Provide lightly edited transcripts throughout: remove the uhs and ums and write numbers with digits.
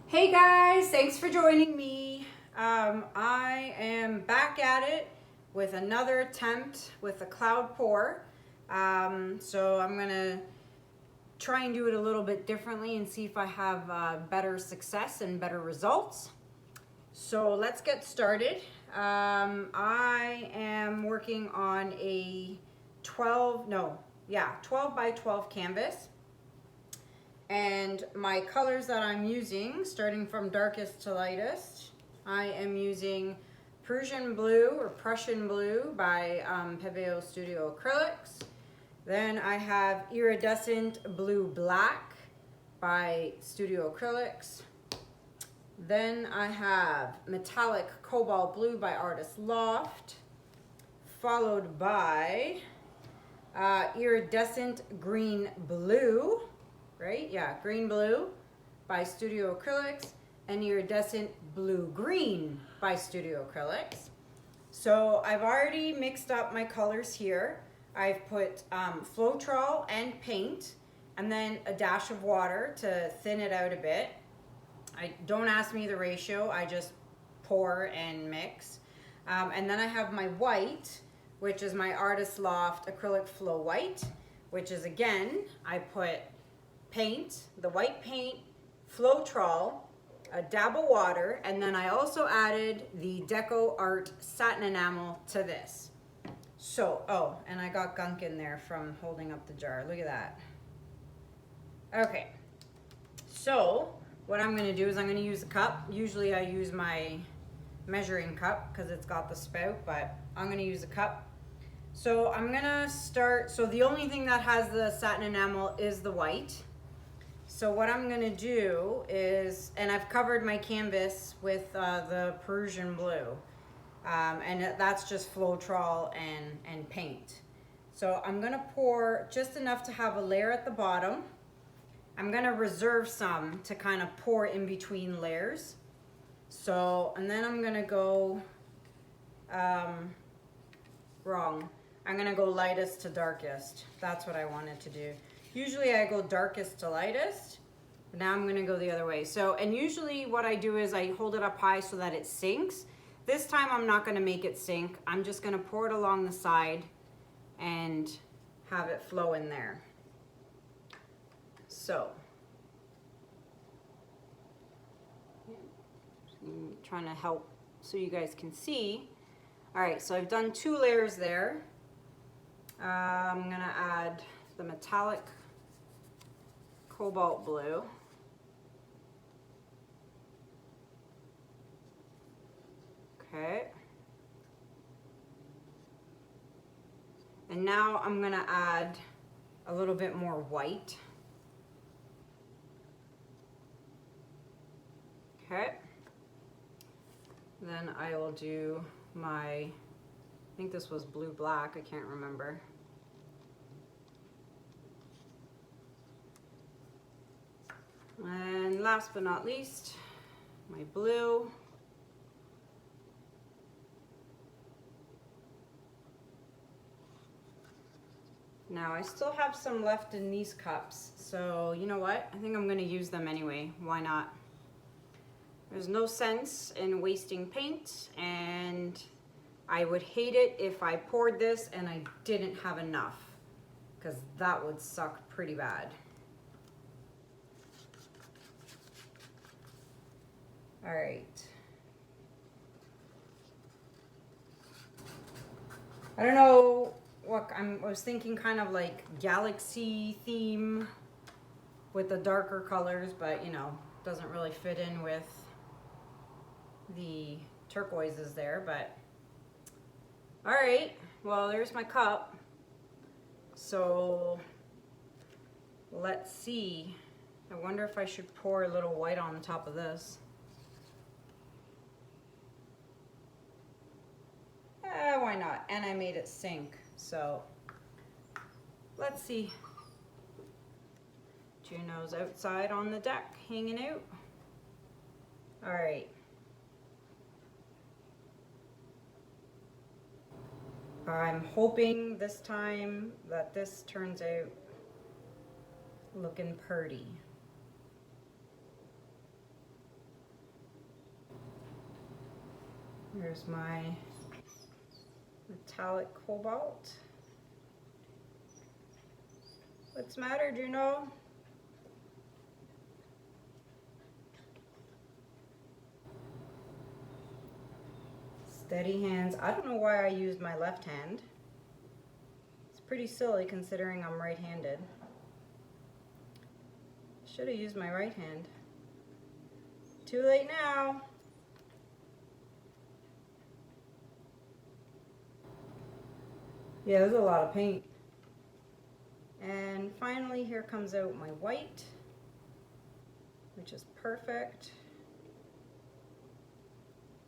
Hey guys, thanks for joining me. I am back at it with another attempt with a cloud pour. So I'm gonna try and do it a little bit differently and see if I have better success and better results. So let's get started. I am working on a 12 by 12 canvas. And my colors that I'm using, starting from darkest to lightest, I am using Prussian Blue or Prussian Blue by Pebeo Studio Acrylics. Then I have Iridescent Blue Black by Studio Acrylics. Then I have Metallic Cobalt Blue by Artist Loft, followed by Iridescent Green Blue. Right? Yeah, Green Blue by Studio Acrylics and Iridescent Blue Green by Studio Acrylics. So I've already mixed up my colors here. I've put Floetrol and paint and then a dash of water to thin it out a bit. Don't ask me the ratio, I just pour and mix. And then I have my white, which is my Artist Loft Acrylic Flow White, which is again, I put paint, the white paint, Floetrol, a dab of water, and then I also added the Deco Art satin enamel to this. So, oh, and I got gunk in there from holding up the jar. Look at that. Okay, so what I'm gonna do is I'm gonna use a cup. Usually I use my measuring cup because it's got the spout, but I'm gonna use a cup. So I'm gonna start, so the only thing that has the satin enamel is the white. So what I'm gonna do is, and I've covered my canvas with the Prussian Blue, and that's just Floetrol and paint. So I'm gonna pour just enough to have a layer at the bottom. I'm gonna reserve some to kind of pour in between layers. So, and then I'm gonna go, wrong. I'm gonna go lightest to darkest. That's what I wanted to do. Usually I go darkest to lightest, but now I'm gonna go the other way. So, and usually what I do is I hold it up high so that it sinks. This time I'm not gonna make it sink. I'm just gonna pour it along the side and have it flow in there. So, I'm trying to help so you guys can see. All right, so I've done 2 layers there. I'm gonna add the metallic cobalt blue. Okay. And now I'm gonna add a little bit more white. Okay. Then I will do my, I think this was blue black, I can't remember. And last but not least, my blue. Now I still have some left in these cups, so you know what? I think I'm gonna use them anyway, why not? There's no sense in wasting paint, and I would hate it if I poured this and I didn't have enough, because that would suck pretty bad. All right. I don't know what I was thinking, kind of like galaxy theme with the darker colors, but you know, doesn't really fit in with the turquoises there, but all right, well, there's my cup. So let's see. I wonder if I should pour a little white on top of this. Why not? And I made it sink, so let's see. Juno's outside on the deck, hanging out. All right. I'm hoping this time that this turns out looking pretty. Here's my metallic cobalt. What's the matter, Juno? Steady hands. I don't know why I used my left hand. It's pretty silly considering I'm right-handed. Should have used my right hand. Too late now. Yeah, there's a lot of paint. And finally, here comes out my white, which is perfect.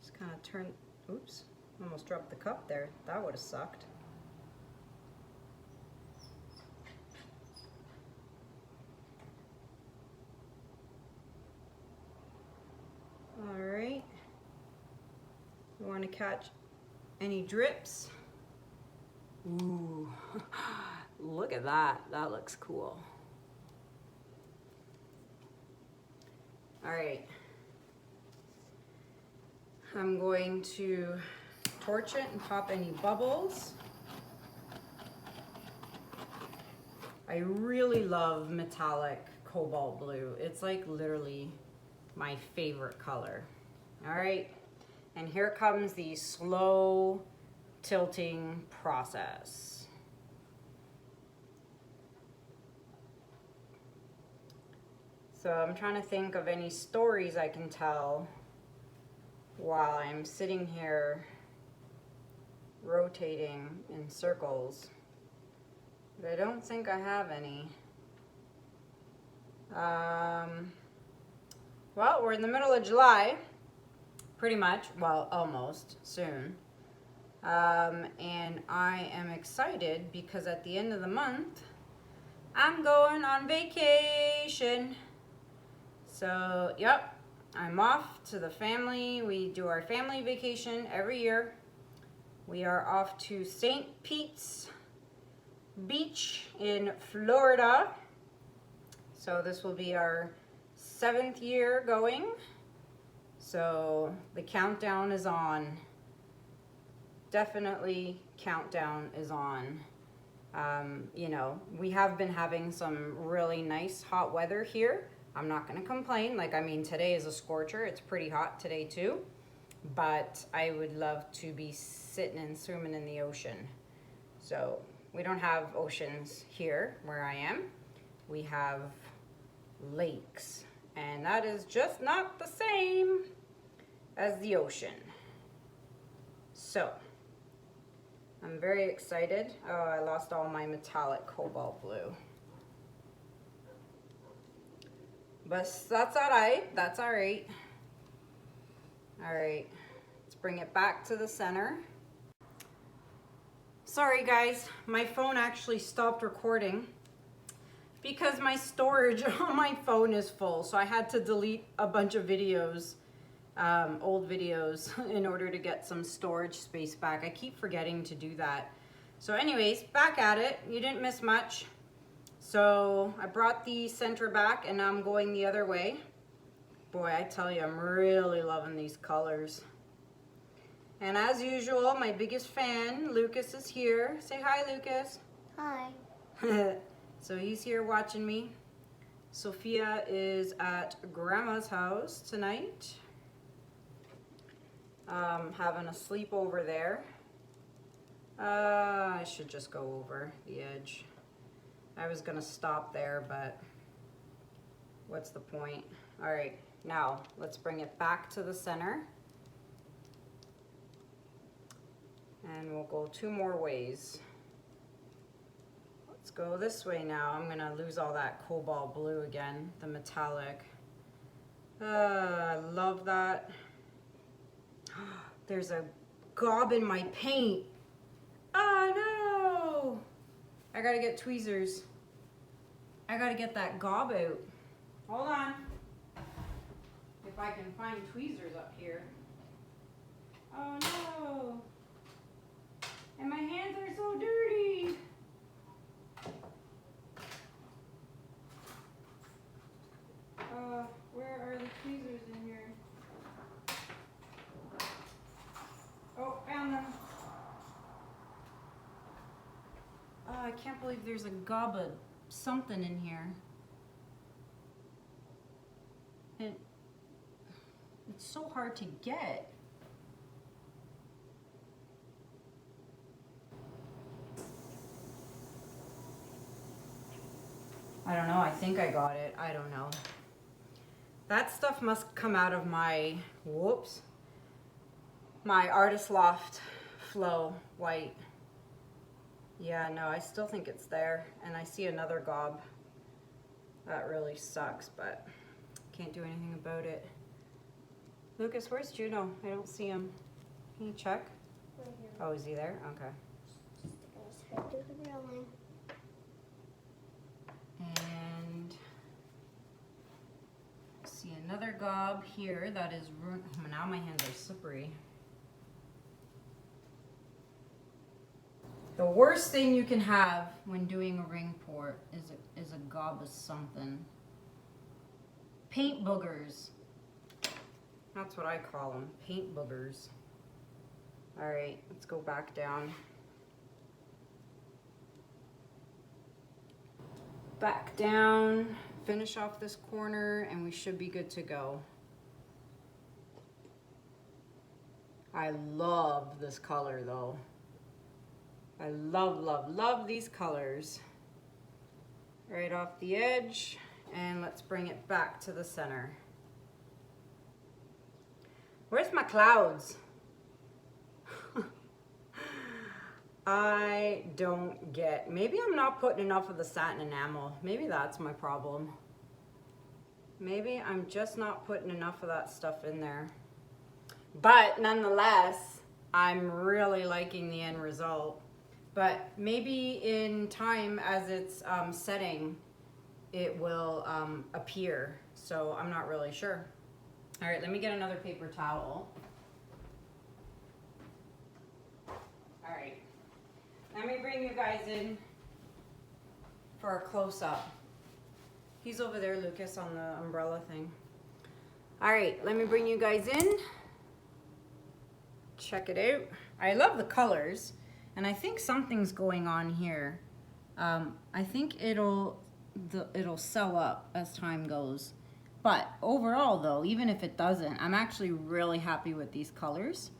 Just kind of turn, oops, almost dropped the cup there. That would have sucked. All right. You want to catch any drips? Ooh, look at that. That looks cool. All right. I'm going to torch it and pop any bubbles. I really love metallic cobalt blue. It's like literally my favorite color. All right. And here comes the slow tilting process. So I'm trying to think of any stories I can tell while I'm sitting here rotating in circles, but I don't think I have any. Well, we're in the middle of July, pretty much, well, almost, soon. And I am excited because at the end of the month, I'm going on vacation. So, yep, I'm off to the family. We do our family vacation every year. We are off to St. Pete's Beach in Florida. So this will be our 7th year going. So the countdown is on. Definitely countdown is on. You know, we have been having some really nice hot weather here. I'm not gonna complain. Like, I mean, today is a scorcher. It's pretty hot today too. But I would love to be sitting and swimming in the ocean. So we don't have oceans here where I am. We have lakes. And that is just not the same as the ocean. So I'm very excited. Oh, I lost all my metallic cobalt blue. But that's all right. That's all right. All right. Let's bring it back to the center. Sorry guys, my phone actually stopped recording because my storage on my phone is full. So I had to delete a bunch of videos, old videos, in order to get some storage space back. I keep forgetting to do that. So anyways, back at it. You didn't miss much. So I brought the center back and now I'm going the other way. Boy, I tell you, I'm really loving these colors. And as usual, my biggest fan, Lucas, is here. Say hi, Lucas. Hi. So he's here watching me. Sophia is at Grandma's house tonight. Having a sleepover there. I should just go over the edge. I was gonna stop there, but what's the point? All right, now let's bring it back to the center. And we'll go 2 more ways. Let's go this way now. I'm gonna lose all that cobalt blue again, the metallic. I love that. There's a gob in my paint. Oh no! I gotta get tweezers. I gotta get that gob out. Hold on. If I can find tweezers up here. Oh no! And my hands are so dirty. Where are the tweezers in here? I can't believe there's a gob of something in here. It's so hard to get. I don't know, I think I got it. I don't know. That stuff must come out of my, whoops, my Artist Loft Flow white. Yeah, no, I still think it's there. And I see another gob. That really sucks, but can't do anything about it. Lucas, where's Juno? I don't see him. Can you check? Right here. Oh, is he there? Okay. And see another gob here that is, now my hands are slippery. The worst thing you can have when doing a ring port is a gob of something. Paint boogers. That's what I call them, paint boogers. All right, let's go back down. Back down, finish off this corner, and we should be good to go. I love this color though. I love, love, love these colors. Right off the edge, and let's bring it back to the center. Where's my clouds? I don't get, maybe I'm not putting enough of the satin enamel. Maybe that's my problem. Maybe I'm just not putting enough of that stuff in there. But nonetheless, I'm really liking the end result. But maybe in time as it's setting, it will appear. So I'm not really sure. All right, let me get another paper towel. All right, let me bring you guys in for a close-up. He's over there, Lucas, on the umbrella thing. All right, let me bring you guys in. Check it out. I love the colors, and I think something's going on here. I think it'll sell up as time goes. But overall though, even if it doesn't, I'm actually really happy with these colors.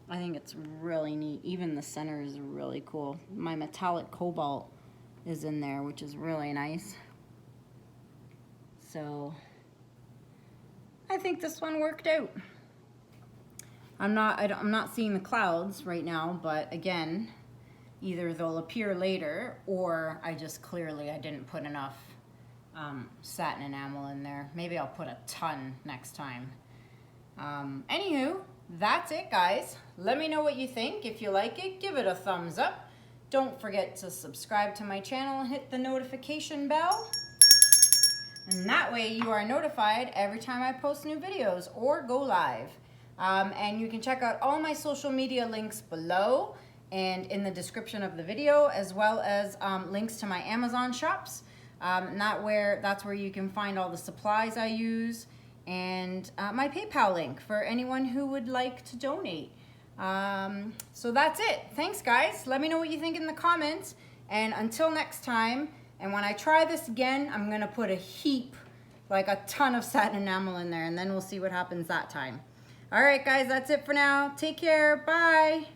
I think it's really neat. Even the center is really cool. My metallic cobalt is in there, which is really nice. So I think this one worked out. I'm not seeing the clouds right now, but again, either they'll appear later or I didn't put enough satin enamel in there. Maybe I'll put a ton next time. Anywho, that's it, guys. Let me know what you think. If you like it, give it a thumbs up. Don't forget to subscribe to my channel and hit the notification bell. And that way you are notified every time I post new videos or go live. And you can check out all my social media links below and in the description of the video, as well as links to my Amazon shops. That's where you can find all the supplies I use, and my PayPal link for anyone who would like to donate. So that's it. Thanks, guys. Let me know what you think in the comments. And until next time, and when I try this again, I'm going to put a ton of satin enamel in there, and then we'll see what happens that time. All right, guys, that's it for now. Take care. Bye.